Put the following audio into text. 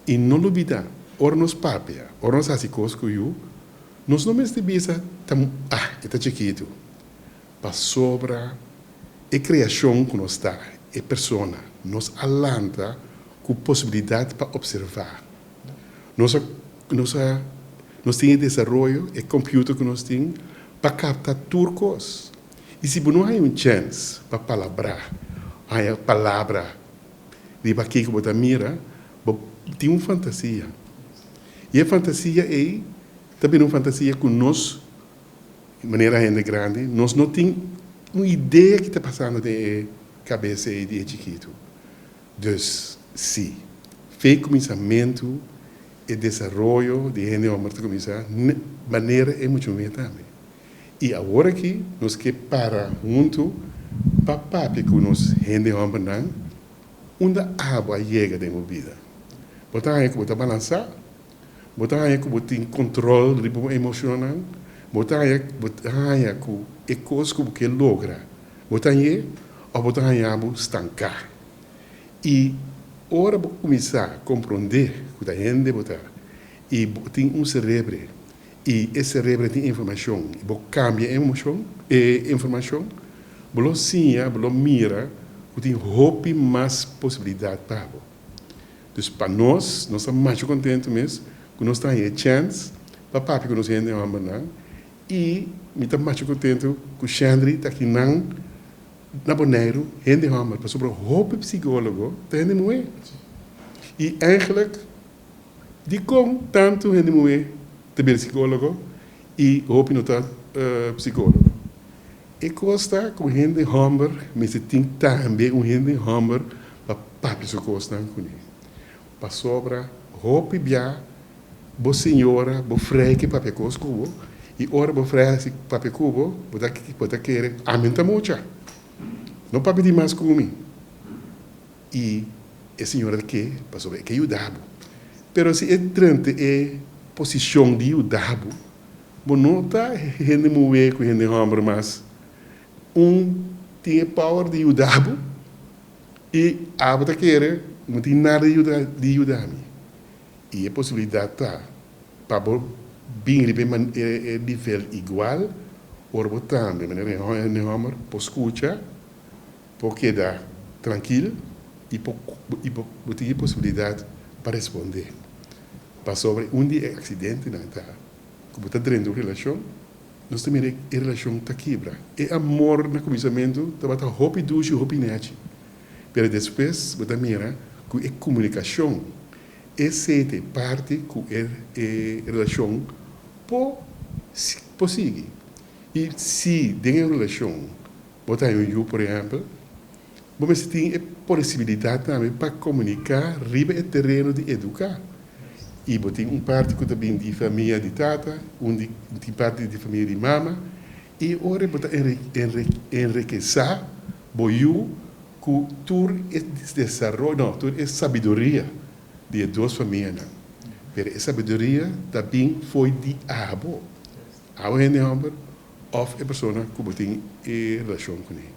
E não olvidar, ora nos papia, ora nos assicos com eu, nós não mesmo bisa está chiquito. Para sobra a criação que nós está, a persona, nos alanta com possibilidade para observar. Nós temos desenvolvimento, o computador que nós temos, para captar turcos. E se não há chance para palabrar, há palavra, de aqui que você mira, tem uma fantasia. E a fantasia é também uma fantasia que nós, de maneira ainda grande, nós não temos uma ideia que está passando na cabeça de chiquito. Então, sim, fez começamento e desenvolvimento de gente homem que começar de maneira emocional também. E agora que nós que para junto, para que nós gente homem não, onde a água chega da vida. Botar aí que botar balançar, botar aí que botar controle do emocional, botar aí que é coisa que logra, botar aí ou botar aí a estancar. E ora começar a compreender que a gente botar e tem um cérebro e esse cérebro tem informação e cambia informação, bolo sim, bolo mira, que tem roupa mais possibilidade para você. Então, para nós estamos mais contentes mesmo, que nós temos a chance, para papi que nós temos a amar, e estamos mais contentes que o Xandri está aqui na Bonaire, gente amar, para sobre roupa psicólogo, tem gente moe. E eigenlijk, die com tanto gente moe, também psicólogo, e roupa não está psicólogo. E costa com gente hammer, mas tem também um gente hammer para papi so costa com ele. Para sobra roupa bia, bo senhora, bo freque papi cosco, e ora bo freque papi cubo, botar querer, aumenta muito. Não papi de mais comigo. E a senhora que para sobra que ajudava. Pero se é trante é posição de ajudava, bo não está gente moe com gente hammer mas tem power de ajudar e a bota querer não tem nada de ajudar me e a possibilidade tá para bem de nível igual ou botar de maneira hammer por escutar porque dá tranquilo e ter possibilidade para responder para sobre dia acidente não tá como está dentro da relação nós temos a relação que quebra. E amor no começamento, está batendo roupa e duche, roupa e nete. Mas depois, você mira que a comunicação, essa é parte que a relação pode seguir. E se tem uma relação, botar eu, por exemplo, você tem a possibilidade também para comunicar riba o terreno de educar. E tem parte que também de família de tata, tem parte de família de mama, e ora botar enriquecer, boiu, que tudo é desenvolvimento, não, tudo é sabedoria de duas famílias. Mas a sabedoria também foi de abo. Abo é ou a pessoa que tem relação com ele.